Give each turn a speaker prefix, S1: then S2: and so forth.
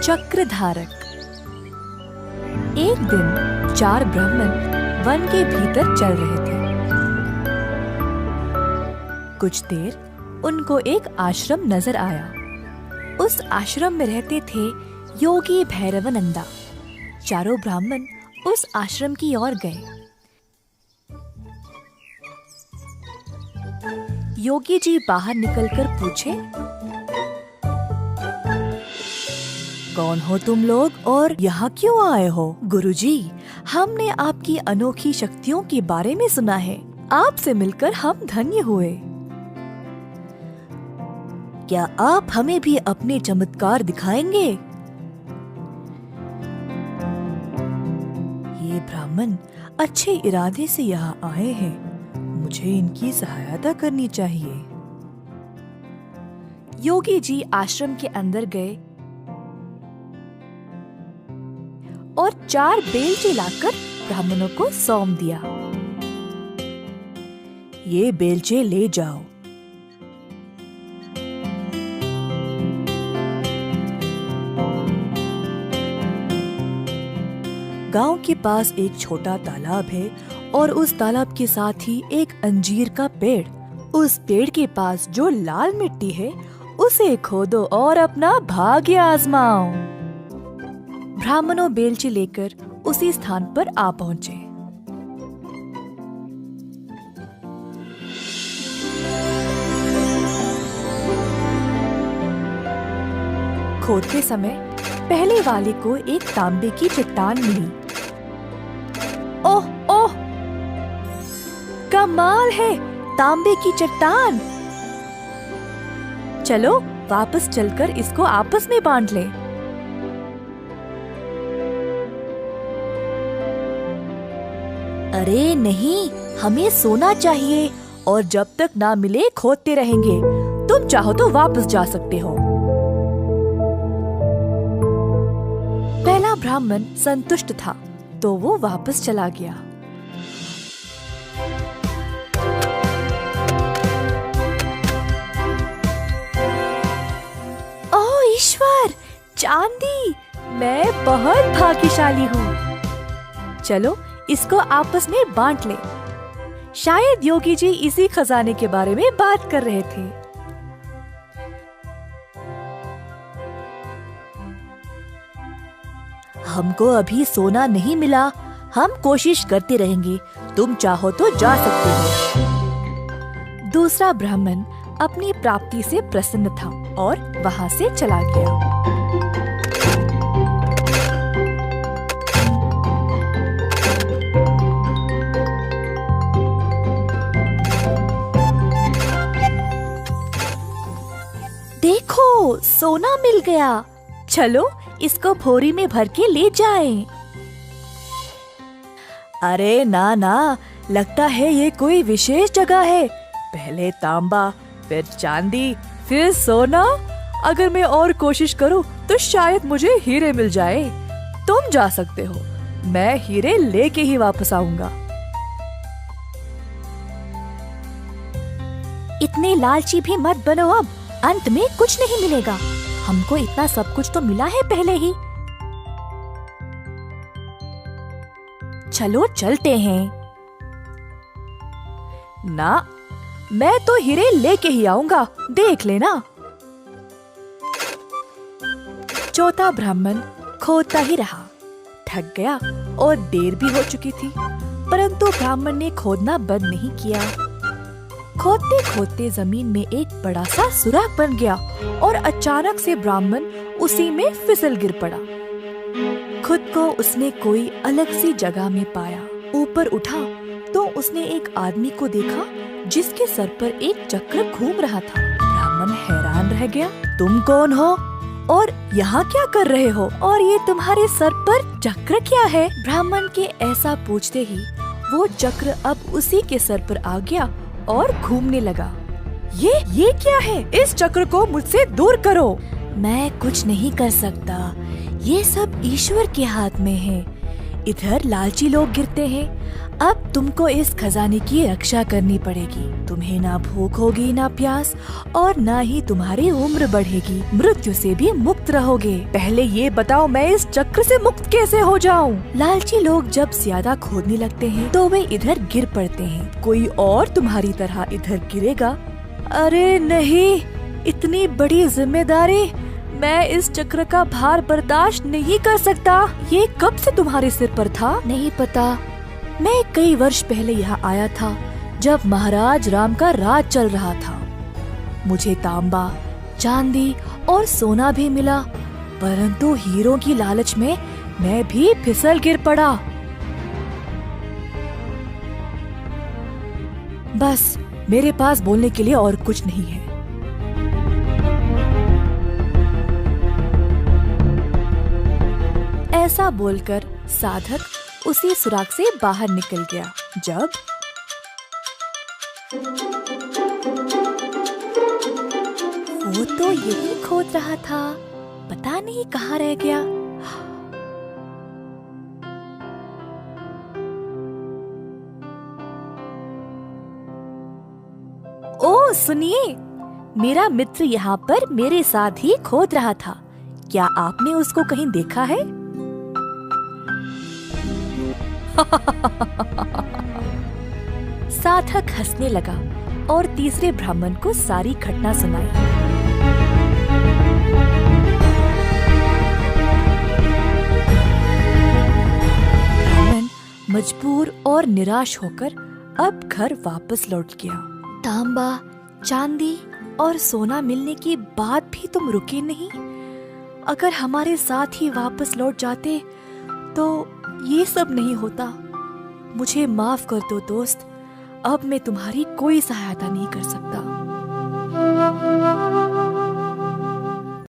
S1: चक्रधारक। एक दिन 4 ब्राह्मण वन के भीतर चल रहे थे। कुछ देर उनको एक आश्रम नजर आया। उस आश्रम में रहते थे योगी भैरवानंदा। चारों ब्राह्मण उस आश्रम की ओर गए। योगी जी बाहर निकलकर पूछे, कौन हो तुम लोग और यहाँ क्यों आए हो? गुरुजी, हमने आपकी अनोखी शक्तियों के बारे में सुना है। आपसे मिलकर हम धन्य हुए। क्या आप हमें भी अपने चमत्कार दिखाएंगे? ये ब्राह्मण अच्छे इरादे से यहाँ आए हैं। मुझे इनकी सहायता करनी चाहिए। योगी जी आश्रम के अंदर गए और 4 बेलचे लाकर ब्राह्मणों को सौंप दिया। ये बेलचे ले जाओ। गांव के पास एक छोटा तालाब है और उस तालाब के साथ ही एक अंजीर का पेड़। उस पेड़ के पास जो लाल मिट्टी है उसे खोदो और अपना भाग्य आजमाओ। ब्राह्मणों बेलचे लेकर उसी स्थान पर आ पहुंचे। खोदते समय पहले वाले को एक तांबे की चट्टान मिली। ओह ओह, कमाल है, तांबे की चट्टान। चलो वापस चलकर इसको आपस में बांट लें। अरे नहीं, हमें सोना चाहिए और जब तक ना मिले खोदते रहेंगे। तुम चाहो तो वापस जा सकते हो। पहला ब्राह्मण संतुष्ट था तो वो वापस चला गया। ओह ईश्वर, चांदी! मैं बहुत भाग्यशाली हूँ। चलो इसको आपस में बांट ले। शायद योगी जी इसी खजाने के बारे में बात कर रहे थे। हमको अभी सोना नहीं मिला, हम कोशिश करते रहेंगे। तुम चाहो तो जा सकते हो। दूसरा ब्राह्मण अपनी प्राप्ति से प्रसन्न था और वहां से चला गया। देखो, सोना मिल गया। चलो इसको भोरी में भर के ले जाएं। अरे ना ना, लगता है ये कोई विशेष जगह है। पहले तांबा, फिर चांदी, फिर सोना। अगर मैं और कोशिश करूं तो शायद मुझे हीरे मिल जाए। तुम जा सकते हो, मैं हीरे लेके ही वापस आऊंगा। इतने लालची भी मत बनो। अब अंत में कुछ नहीं मिलेगा। हमको इतना सब कुछ तो मिला है पहले ही। चलो चलते हैं। ना, मैं तो हीरे लेके ही आऊंगा, देख लेना। चौथा ब्राह्मण खोदता ही रहा। थक गया और देर भी हो चुकी थी, परंतु ब्राह्मण ने खोदना बंद नहीं किया। खोदते खोदते जमीन में एक बड़ा सा सुराख बन गया और अचानक से ब्राह्मण उसी में फिसल गिर पड़ा। खुद को उसने कोई अलग सी जगह में पाया। ऊपर उठा तो उसने एक आदमी को देखा जिसके सर पर एक चक्र घूम रहा था। ब्राह्मण हैरान रह गया। तुम कौन हो और यहाँ क्या कर रहे हो? और ये तुम्हारे सर पर चक्र क्या है? ब्राह्मण के ऐसा पूछते ही वो चक्र अब उसी के सर पर आ गया और घूमने लगा। ये क्या है? इस चक्र को मुझसे दूर करो। मैं कुछ नहीं कर सकता, ये सब ईश्वर के हाथ में है। इधर लालची लोग गिरते हैं। अब तुमको इस खजाने की रक्षा करनी पड़ेगी। तुम्हें ना भूख होगी ना प्यास और ना ही तुम्हारी उम्र बढ़ेगी। मृत्यु से भी मुक्त जीवित रहोगे। पहले ये बताओ मैं इस चक्र से मुक्त कैसे हो जाऊं? लालची लोग जब ज्यादा खोदने लगते हैं तो वे इधर गिर पड़ते हैं। कोई और तुम्हारी तरह इधर गिरेगा? अरे नहीं, इतनी बड़ी जिम्मेदारी, मैं इस चक्र का भार बर्दाश्त नहीं कर सकता। ये कब से तुम्हारे सिर पर था? नहीं पता। मैं कई वर्ष पहले यहाँ आया था जब महाराज राम का राज चल रहा था। मुझे तांबा, चांदी और सोना भी मिला, परंतु हीरों की लालच में मैं भी फिसल गिर पड़ा। बस मेरे पास बोलने के लिए और कुछ नहीं है। ऐसा बोलकर साधक उसी सुराग से बाहर निकल गया। जब वो तो यही खोद रहा था, पता नहीं कहाँ रह गया। ओ सुनिए, मेरा मित्र यहाँ पर मेरे साथ ही खोद रहा था। क्या आपने उसको कहीं देखा है? साधक हंसने लगा और तीसरे ब्राह्मण को सारी घटना सुनाई। ब्राह्मण मजबूर और निराश होकर अब घर वापस लौट गया। तांबा, चांदी और सोना मिलने के बाद भी तुम रुके नहीं। अगर हमारे साथ ही वापस लौट जाते तो ये सब नहीं होता। मुझे माफ कर दो दोस्त, अब मैं तुम्हारी कोई सहायता नहीं कर सकता।